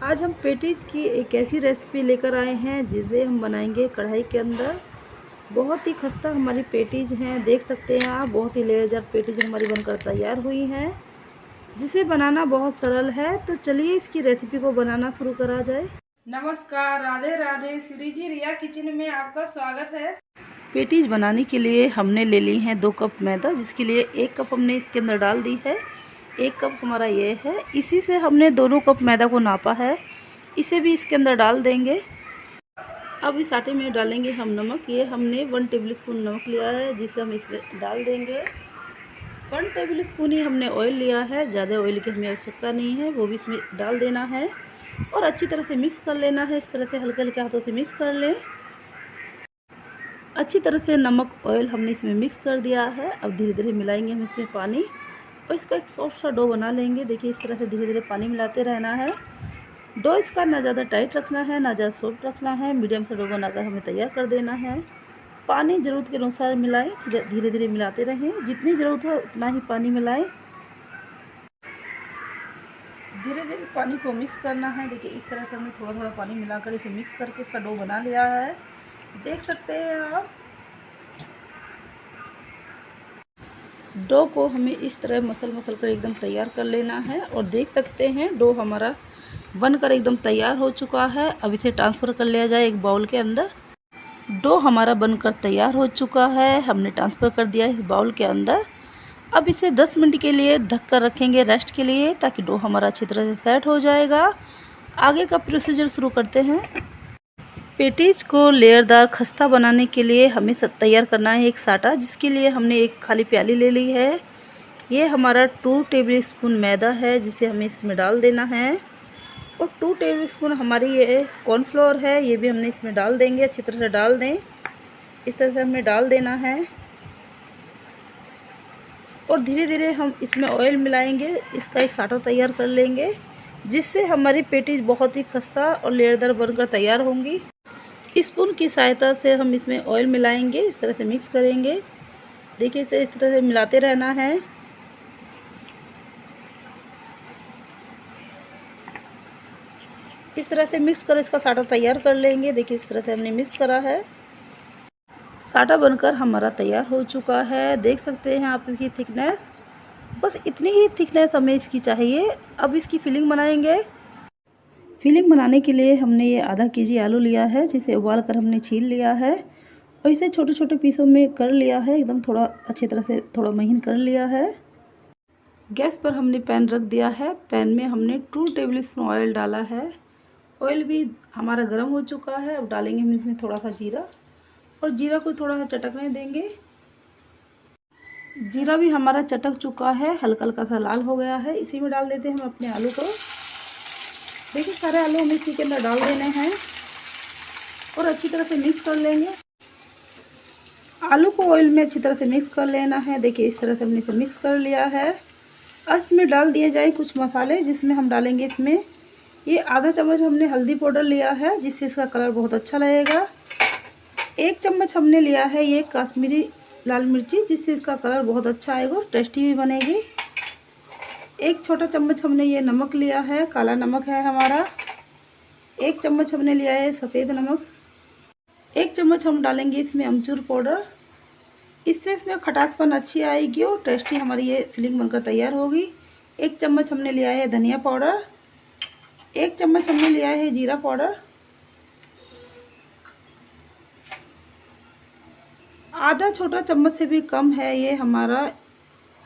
आज हम पेटीज की एक ऐसी रेसिपी लेकर आए हैं जिसे हम बनाएंगे कढ़ाई के अंदर। बहुत ही खस्ता हमारी पेटीज हैं, देख सकते हैं आप। बहुत ही लेयरदार पेटीज हमारी बनकर तैयार हुई हैं, जिसे बनाना बहुत सरल है। तो चलिए इसकी रेसिपी को बनाना शुरू करा जाए। नमस्कार, राधे राधे। श्री जी रिया किचन में आपका स्वागत है। पेटीज बनाने के लिए हमने ले ली हैं 2 कप मैदा, जिसके लिए 1 कप हमने इसके अंदर डाल दी है। 1 कप हमारा ये है, इसी से हमने दोनों कप मैदा को नापा है। इसे भी इसके अंदर डाल देंगे। अब इस आटे में डालेंगे हम नमक। ये हमने 1 टेबल स्पून नमक लिया है, जिसे हम इसमें डाल देंगे। 1 टेबल स्पून ही हमने ऑयल लिया है, ज़्यादा ऑयल की हमें आवश्यकता नहीं है, वो भी इसमें डाल देना है और अच्छी तरह से मिक्स कर लेना है। इस तरह से हल्के हल्के हाथों से मिक्स कर लें। अच्छी तरह से नमक ऑयल हमने इसमें मिक्स कर दिया है। अब धीरे धीरे मिलाएंगे हम इसमें पानी और इसका एक सॉफ्ट सा डो बना लेंगे। देखिए, इस तरह से धीरे धीरे पानी मिलाते रहना है। डो इसका ना ज़्यादा टाइट रखना है, ना ज़्यादा सॉफ्ट रखना है। मीडियम सा डो बनाकर हमें तैयार कर देना है। पानी ज़रूरत के अनुसार मिलाएं, धीरे धीरे मिलाते रहें। जितनी ज़रूरत हो उतना ही पानी मिलाएं। धीरे धीरे पानी को मिक्स करना है। देखिए, इस तरह से हमने थोड़ा थोड़ा पानी मिलाकर इसे मिक्स करके इसका डो बना लिया है, देख सकते हैं आप। डो को हमें इस तरह मसल मसल कर एकदम तैयार कर लेना है और देख सकते हैं डो हमारा बनकर एकदम तैयार हो चुका है। अब इसे ट्रांसफ़र कर लिया जाए एक बाउल के अंदर। डो हमारा बनकर तैयार हो चुका है, हमने ट्रांसफ़र कर दिया इस बाउल के अंदर। अब इसे 10 मिनट के लिए ढक कर रखेंगे रेस्ट के लिए, ताकि डो हमारा अच्छी तरह से सेट हो जाएगा। आगे का प्रोसीजर शुरू करते हैं। पेटीज को लेयरदार खस्ता बनाने के लिए हमें तैयार करना है एक साटा, जिसके लिए हमने एक खाली प्याली ले ली है। ये हमारा 2 टेबल स्पून मैदा है, जिसे हमें इसमें डाल देना है। और 2 टेबल स्पून हमारी ये कॉर्नफ्लोर है, ये भी हमने इसमें डाल देंगे। अच्छी तरह से डाल दें, इस तरह से हमें डाल देना है। और धीरे धीरे हम इसमें ऑयल मिलाएंगे, इसका एक साटा तैयार कर लेंगे, जिससे हमारी पेटीज बहुत ही खस्ता और लेयरदार बनकर तैयार होंगी। स्पून की सहायता से हम इसमें ऑयल मिलाएंगे, इस तरह से मिक्स करेंगे। देखिए, इस तरह से मिलाते रहना है। इस तरह से मिक्स कर इसका साटा तैयार कर लेंगे। देखिए, इस तरह से हमने मिक्स करा है। साटा बनकर हमारा तैयार हो चुका है, देख सकते हैं आप इसकी थिकनेस। बस इतनी ही थिकनेस हमें इसकी चाहिए। अब इसकी फिलिंग बनाएंगे। फिलिंग बनाने के लिए हमने ये आधा केजी आलू लिया है, जिसे उबाल कर हमने छील लिया है और इसे छोटे छोटे पीसों में कर लिया है। एकदम थोड़ा अच्छी तरह से थोड़ा महीन कर लिया है। गैस पर हमने पैन रख दिया है। पैन में हमने 2 टेबल स्पून ऑयल डाला है। ऑयल भी हमारा गर्म हो चुका है। अब डालेंगे हम इसमें थोड़ा सा जीरा, और जीरा को थोड़ा सा चटकने देंगे। जीरा भी हमारा चटक चुका है, हल्का हल्का सा लाल हो गया है। इसी में डाल देते हैं हम अपने आलू को। देखिए, सारे आलू हमें इसी के अंदर डाल देने हैं और अच्छी तरह से मिक्स कर लेंगे। आलू को ऑयल में अच्छी तरह से मिक्स कर लेना है। देखिए, इस तरह से हमने इसे मिक्स कर लिया है। अब इसमें डाल दिए जाए कुछ मसाले, जिसमें हम डालेंगे इसमें ये आधा चम्मच हमने हल्दी पाउडर लिया है, जिससे इसका कलर बहुत अच्छा लगेगा। 1 चम्मच हमने लिया है ये कश्मीरी लाल मिर्ची, जिससे इसका कलर बहुत अच्छा आएगा और टेस्टी भी बनेगी। 1 छोटा चम्मच हमने ये नमक लिया है, काला नमक है हमारा। 1 चम्मच हमने लिया है सफ़ेद नमक। 1 चम्मच हम डालेंगे इसमें अमचूर पाउडर, इससे इसमें खटासपन अच्छी आएगी और टेस्टी हमारी ये फिलिंग बनकर तैयार होगी। 1 चम्मच हमने लिया है धनिया पाउडर। 1 चम्मच हमने लिया है जीरा पाउडर। आधा छोटा चम्मच से भी कम है ये हमारा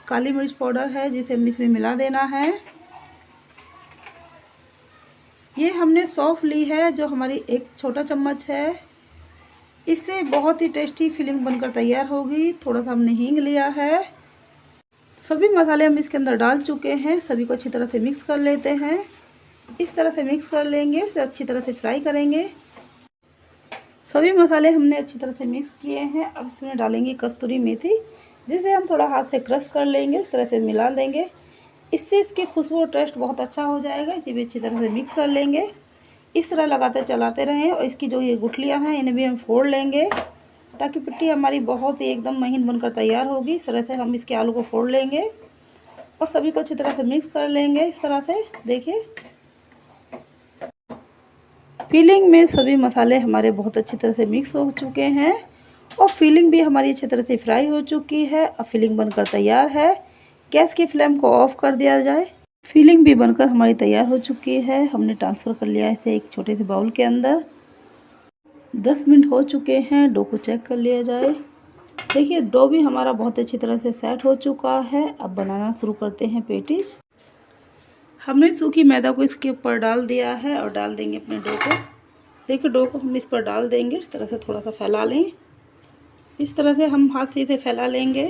काली मिर्च पाउडर है, जिसे हम इसमें मिला देना है। ये हमने सौंफ ली है, जो हमारी 1 छोटा चम्मच है। इससे बहुत ही टेस्टी फिलिंग बनकर तैयार होगी। थोड़ा सा हमने हींग लिया है। सभी मसाले हम इसके अंदर डाल चुके हैं। सभी को अच्छी तरह से मिक्स कर लेते हैं। इस तरह से मिक्स कर लेंगे, फिर अच्छी तरह से फ्राई करेंगे। सभी मसाले हमने अच्छी तरह से मिक्स किए हैं। अब इसमें डालेंगे कस्तूरी मेथी, जिसे हम थोड़ा हाथ से क्रश कर लेंगे, इस तरह से मिला देंगे। इससे इसकी खुशबू और टेस्ट बहुत अच्छा हो जाएगा। इसे भी अच्छी तरह से मिक्स कर लेंगे। इस तरह लगाते चलाते रहें। और इसकी जो ये गुठलियाँ हैं, इन्हें भी हम फोड़ लेंगे, ताकि पिट्ठी हमारी बहुत ही एकदम महीन बनकर तैयार होगी। इस तरह से हम इसके आलू को फोड़ लेंगे और सभी को अच्छी तरह से मिक्स कर लेंगे। इस तरह से देखिए, फिलिंग में सभी मसाले हमारे बहुत अच्छी तरह से मिक्स हो चुके हैं और फिलिंग भी हमारी अच्छी तरह से फ्राई हो चुकी है। अब फिलिंग बनकर तैयार है। गैस की फ्लेम को ऑफ कर दिया जाए। फिलिंग भी बनकर हमारी तैयार हो चुकी है। हमने ट्रांसफ़र कर लिया है इसे एक छोटे से बाउल के अंदर। 10 मिनट हो चुके हैं। डो को चेक कर लिया जाए। देखिए डो भी हमारा बहुत अच्छी तरह से सेट हो चुका है। अब बनाना शुरू करते हैं पेटीज। हमने सूखी मैदा को इसके ऊपर डाल दिया है और डाल देंगे अपने डो को। देखिए डो को हम इस पर डाल देंगे। इस तरह से थोड़ा सा फैला लें। इस तरह से हम हाथ से इसे फैला लेंगे।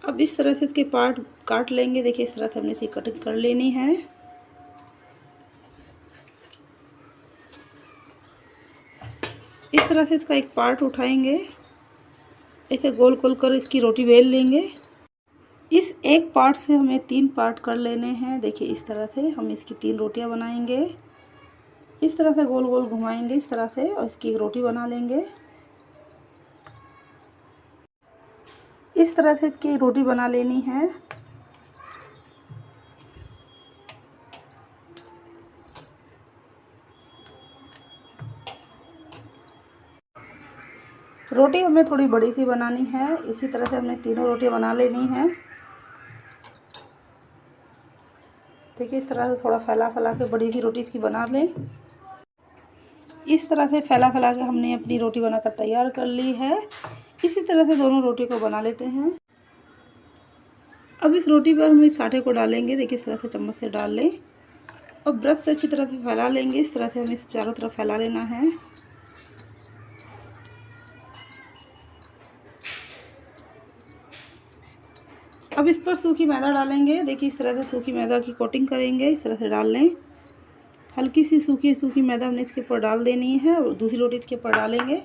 अब इस तरह से इसके पार्ट काट लेंगे। देखिए इस तरह से हमने इसे कटिंग कर लेनी है। इस तरह से इसका एक पार्ट उठाएंगे। ऐसे गोल गोल कर इसकी रोटी बेल लेंगे। इस एक पार्ट से हमें 3 पार्ट कर लेने हैं। देखिए इस तरह से हम इसकी 3 रोटियां बनाएंगे। इस तरह से गोल गोल घुमाएंगे इस तरह से और इसकी एक रोटी बना लेंगे। इस तरह से इसकी रोटी बना लेनी है। रोटी हमें थोड़ी बड़ी सी बनानी है। इसी तरह से हमने तीनों रोटियां बना लेनी है। देखिए इस तरह से थोड़ा फैला के बड़ी सी रोटी इसकी बना लें। इस तरह से फैला के हमने अपनी रोटी बनाकर तैयार कर ली है। इसी तरह से दोनों रोटी को बना लेते हैं। अब इस रोटी पर हम इस आटे को डालेंगे। देखिए इस तरह से चम्मच से डाल लें और ब्रश से अच्छी तरह से फैला लेंगे। इस तरह से हमें इसे चारों तरफ फैला लेना है। अब इस पर सूखी मैदा डालेंगे। देखिए इस तरह से सूखी मैदा की कोटिंग करेंगे। इस तरह से डाल लें। हल्की सी सूखी मैदा हमने इसके ऊपर डाल देनी है और दूसरी रोटी इसके ऊपर डालेंगे।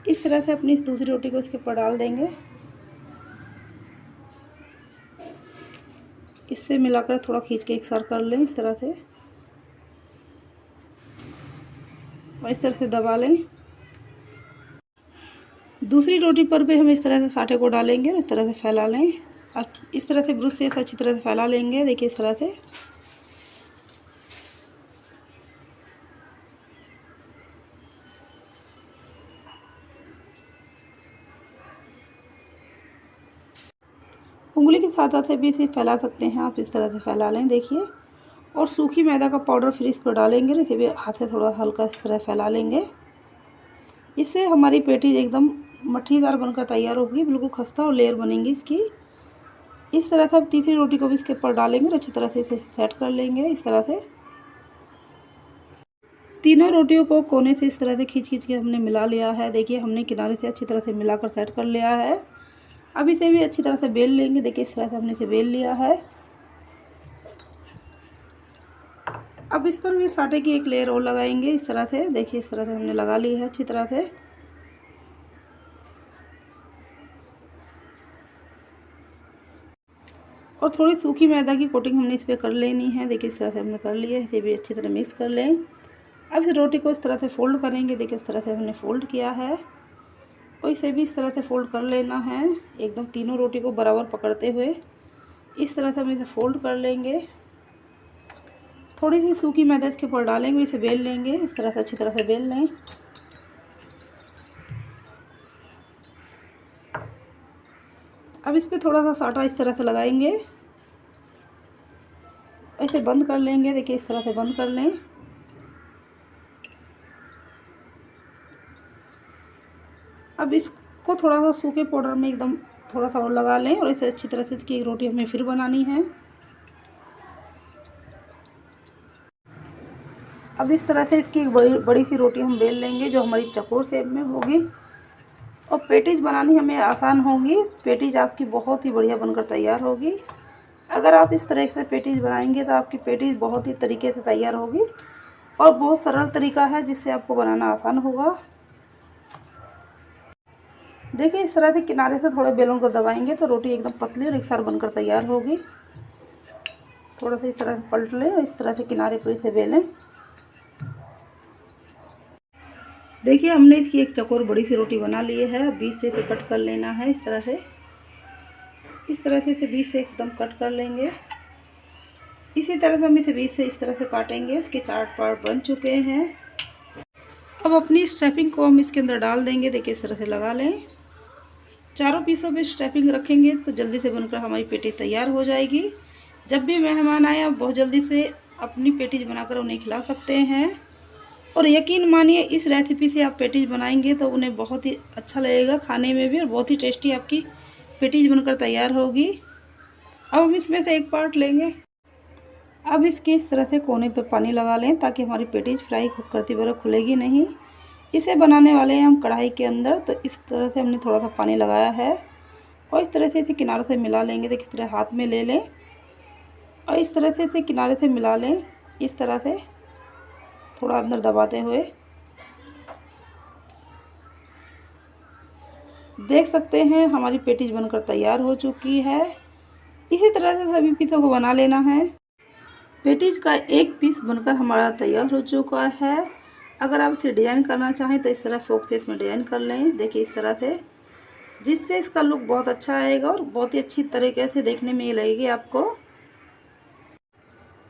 इस तरह से अपनी इस दूसरी रोटी को इसके ऊपर डाल देंगे। इससे मिलाकर थोड़ा खींच के एक साथ कर लें इस तरह से और इस तरह से दबा लें। दूसरी रोटी पर भी हम इस तरह से आटे को डालेंगे और इस तरह से फैला लें और इस तरह से ब्रश से अच्छी तरह से फैला लेंगे। देखिए इस तरह से उंगली के साथ से भी इसे फैला सकते हैं आप। इस तरह से फैला लें। देखिए और सूखी मैदा का पाउडर फिर इस पर डालेंगे। इसे भी हाथ से थोड़ा हल्का इस तरह फैला लेंगे। इससे हमारी पेटी एकदम मट्ठीदार बनकर तैयार होगी। बिल्कुल खस्ता और लेयर बनेंगी इसकी। इस तरह से अब तीसरी रोटी को भी इसके ऊपर डालेंगे और अच्छी तरह से इसे सेट कर लेंगे। इस तरह से तीनों रोटियों को कोने से इस तरह से खींच के हमने मिला लिया है। देखिए हमने किनारे से अच्छी तरह से मिलाकर सेट कर लिया है। अब इसे भी अच्छी तरह से बेल लेंगे। देखिए इस तरह से हमने इसे बेल लिया है। अब इस पर भी आटे की एक लेयर और लगाएंगे इस तरह से। देखिए इस तरह से हमने लगा ली है अच्छी तरह से। और थोड़ी सूखी मैदा की कोटिंग हमने इस पर कर लेनी है। देखिए इस तरह से हमने कर ली है। इसे भी अच्छी तरह मिक्स कर लें। अब इस रोटी को इस तरह से फोल्ड करेंगे। देखिए इस तरह से हमने फोल्ड किया है और इसे भी इस तरह से फोल्ड कर लेना है। एकदम तीनों रोटी को बराबर पकड़ते हुए इस तरह से हम इसे फोल्ड कर लेंगे। थोड़ी सी सूखी मैदा इसके ऊपर डालेंगे। इसे बेल लेंगे। इस तरह से अच्छी तरह से बेल लें। अब इस पर थोड़ा सा आटा इस तरह से लगाएंगे। ऐसे बंद कर लेंगे। देखिए इस तरह से बंद कर लें। अब इसको थोड़ा सा सूखे पाउडर में एकदम थोड़ा सा और लगा लें और इसे अच्छी तरह से इसकी एक रोटी हमें फिर बनानी है। अब इस तरह से इसकी एक बड़ी सी रोटी हम बेल लेंगे जो हमारी चकोर शेप में होगी और पेटीज बनानी हमें आसान होगी। पेटीज आपकी बहुत ही बढ़िया बनकर तैयार होगी। अगर आप इस तरह से पेटीज बनाएंगे तो आपकी पेटीज बहुत ही तरीके से तैयार होगी और बहुत सरल तरीका है जिससे आपको बनाना आसान होगा। देखिए इस तरह से किनारे से थोड़े बेलन को दबाएंगे तो रोटी एकदम पतली और एक साथ बनकर तैयार होगी। थोड़ा सा इस तरह से पलट लें और इस तरह से किनारे पर इसे बेलें। देखिए हमने इसकी एक चकोर बड़ी सी रोटी बना ली है। अब बीच से इसे कट कर लेना है इस तरह से। इस तरह से इसे बीच से एकदम कट कर लेंगे। इसी तरह से हम इसे बीच से इस तरह से काटेंगे। इसके 4 पार्ट बन चुके हैं। अब अपनी स्टफिंग को हम इसके अंदर डाल देंगे। देखिए इस तरह से लगा लें। चारों पीसों पे स्टफिंग रखेंगे तो जल्दी से बनकर हमारी पेटी तैयार हो जाएगी। जब भी मेहमान आए आप बहुत जल्दी से अपनी पेटीज बनाकर उन्हें खिला सकते हैं। और यकीन मानिए इस रेसिपी से आप पेटीज बनाएंगे तो उन्हें बहुत ही अच्छा लगेगा खाने में भी, और बहुत ही टेस्टी आपकी पेटीज बनकर तैयार होगी। अब हम इसमें से एक पार्ट लेंगे। अब इसके इस तरह से कोने पे पानी लगा लें ताकि हमारी पेटीज फ्राई करती वक्त खुलेगी नहीं। इसे बनाने वाले हैं हम कढ़ाई के अंदर, तो इस तरह से हमने थोड़ा सा पानी लगाया है और इस तरह से इसे किनारे से मिला लेंगे। देखिए इस तरह हाथ में ले लें और इस तरह से इसे किनारे से मिला लें। इस तरह से थोड़ा अंदर दबाते हुए देख सकते हैं हमारी पेटीज बनकर तैयार हो चुकी है। इसी तरह से सभी पीसों को बना लेना है। पेटीज का एक पीस बनकर हमारा तैयार हो चुका है। अगर आप इसे डिज़ाइन करना चाहें तो इस तरह फोक से इसमें डिज़ाइन कर लें। देखिए इस तरह से, जिससे इसका लुक बहुत अच्छा आएगा और बहुत ही अच्छी तरीके से देखने में ये लगेगी आपको।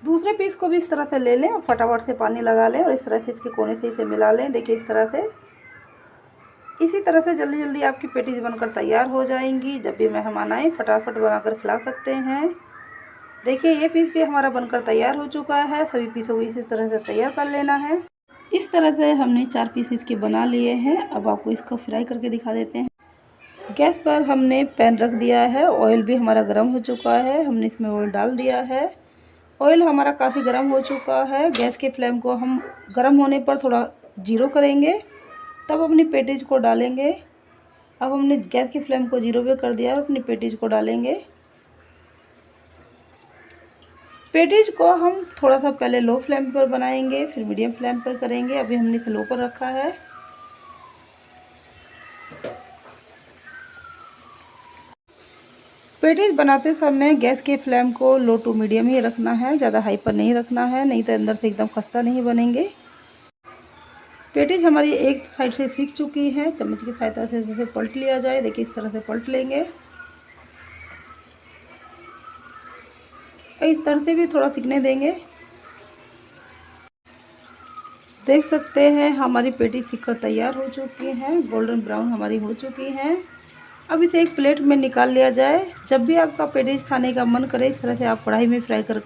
दूसरे पीस को भी इस तरह से ले लें और फटाफट से पानी लगा लें और इस तरह से इसके कोने से इसे मिला लें। देखिए इस तरह से, इसी तरह से जल्दी जल्दी आपकी पेटीज बनकर तैयार हो जाएंगी। जब भी मेहमान आए फटाफट बनाकर खिला सकते हैं। देखिए ये पीस भी हमारा बनकर तैयार हो चुका है। सभी पीसों को इसी तरह से तैयार कर लेना है। इस तरह से हमने 4 पीस इसके बना लिए हैं। अब आपको इसको फ्राई करके दिखा देते हैं। गैस पर हमने पैन रख दिया है। ऑयल भी हमारा गर्म हो चुका है। हमने इसमें ऑयल डाल दिया है। ऑयल हमारा काफ़ी गर्म हो चुका है। गैस के फ्लेम को हम गर्म होने पर थोड़ा 0 करेंगे, तब अपनी पेटीज को डालेंगे। अब हमने गैस के फ्लेम को 0 पे कर दिया और अपनी पेटीज को डालेंगे। पेटीज को हम थोड़ा सा पहले लो फ्लेम पर बनाएंगे, फिर मीडियम फ्लेम पर करेंगे। अभी हमने इसे लो पर रखा है। पेटीज बनाते समय गैस के फ्लेम को लो टू मीडियम ही रखना है, ज़्यादा हाई पर नहीं रखना है, नहीं तो अंदर से एकदम खस्ता नहीं बनेंगे। पेटीज हमारी एक साइड से सीख चुकी है। चम्मच की सहायता से इसे पलट लिया जाए। देखिए इस तरह से पलट लेंगे। इस तरह से भी थोड़ा सीखने देंगे। देख सकते हैं हमारी पेटी सीखकर तैयार हो चुकी हैं। गोल्डन ब्राउन हमारी हो चुकी हैं। अब इसे एक प्लेट में निकाल लिया जाए। जब भी आपका पेटीज खाने का मन करे इस तरह से आप कढ़ाई में फ्राई कर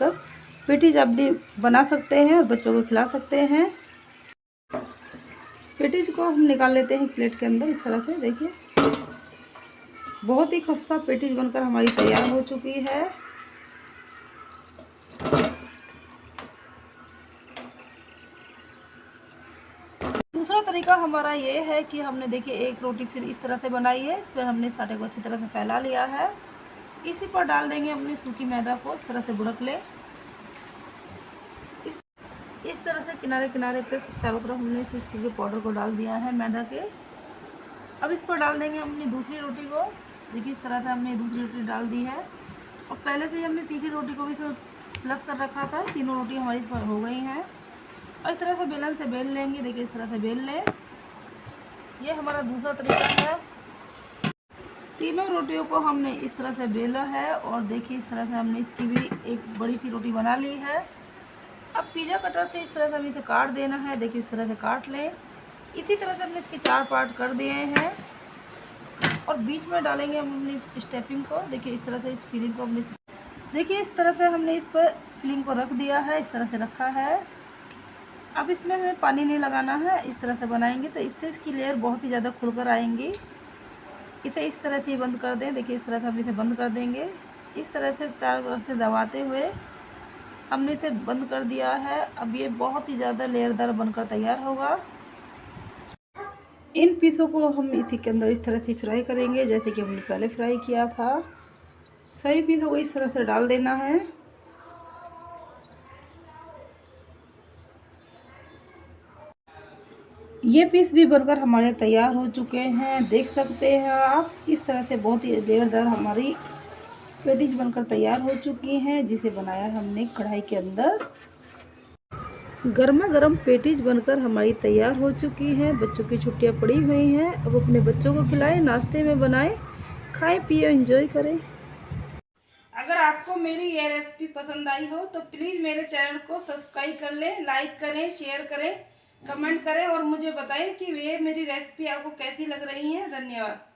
पेटीज अपनी बना सकते हैं और बच्चों को खिला सकते हैं। पेटीज को हम निकाल लेते हैं प्लेट के अंदर इस तरह से। देखिए बहुत ही खस्ता पेटीज बनकर हमारी तैयार हो चुकी है। दूसरा तरीका हमारा ये है कि हमने देखिए एक रोटी फिर इस तरह से बनाई है। इस पर हमने इस आटे को अच्छी तरह से फैला लिया है। इसी पर डाल देंगे अपनी सूखी मैदा को। इस तरह से बुड़क ले। इस तरह से किनारे किनारे पे चारों तरफ हमने सूखे पाउडर को डाल दिया है मैदा के। अब इस पर डाल देंगे अपनी दूसरी रोटी को। देखिए इस तरह से हमने दूसरी रोटी डाल दी है और पहले से ही हमने तीसरी रोटी को भी इसमें प्लस कर रखा था। तीनों रोटी हमारी इस पर हो गई हैं और इस तरह से बेलन से बेल लेंगे। देखिए इस तरह से बेल लें। ये हमारा दूसरा तरीका है। तीनों रोटियों को हमने इस तरह से बेला है और देखिए इस तरह से हमने इसकी भी एक बड़ी सी रोटी बना ली है। अब पिज़्ज़ा कटर से इस तरह से हमें इसे काट देना है। देखिए इस तरह से काट लें। इसी तरह से हमने इसके 4 पार्ट कर दिए हैं और बीच में डालेंगे हम अपनी स्टफिंग को। देखिए इस तरह से इस फिलिंग को हमने देखिए इस तरह से हमने इस पर फिलिंग को रख दिया है। इस तरह से रखा है। अब इसमें हमें पानी नहीं लगाना है। इस तरह से बनाएंगे तो इससे इसकी लेयर बहुत ही ज़्यादा खुलकर आएंगी। इसे इस तरह से बंद कर दें। देखिए इस तरह से हम इसे बंद कर देंगे। इस तरह से चारों तरफ से दबाते हुए हमने इसे बंद कर दिया है। अब ये बहुत ही ज़्यादा लेयरदार बनकर तैयार होगा। इन पीसों को हम इसी के अंदर इस तरह से फ्राई करेंगे जैसे कि हमने पहले फ्राई किया था। सभी पीसों को इस तरह से डाल देना है। ये पीस भी बनकर हमारे तैयार हो चुके हैं। देख सकते हैं आप इस तरह से बहुत ही लेयरदार हमारी पेटीज बनकर तैयार हो चुकी हैं, जिसे बनाया हमने कढ़ाई के अंदर। गर्मा गर्म पेटीज बनकर हमारी तैयार हो चुकी हैं। बच्चों की छुट्टियां पड़ी हुई हैं। अब अपने बच्चों को खिलाएं, नाश्ते में बनाएं, खाएं पिए एंजॉय करें। अगर आपको मेरी यह रेसिपी पसंद आई हो तो प्लीज़ मेरे चैनल को सब्सक्राइब कर लें, लाइक करें, शेयर करें, कमेंट करें और मुझे बताएं कि ये मेरी रेसिपी आपको कैसी लग रही है। धन्यवाद।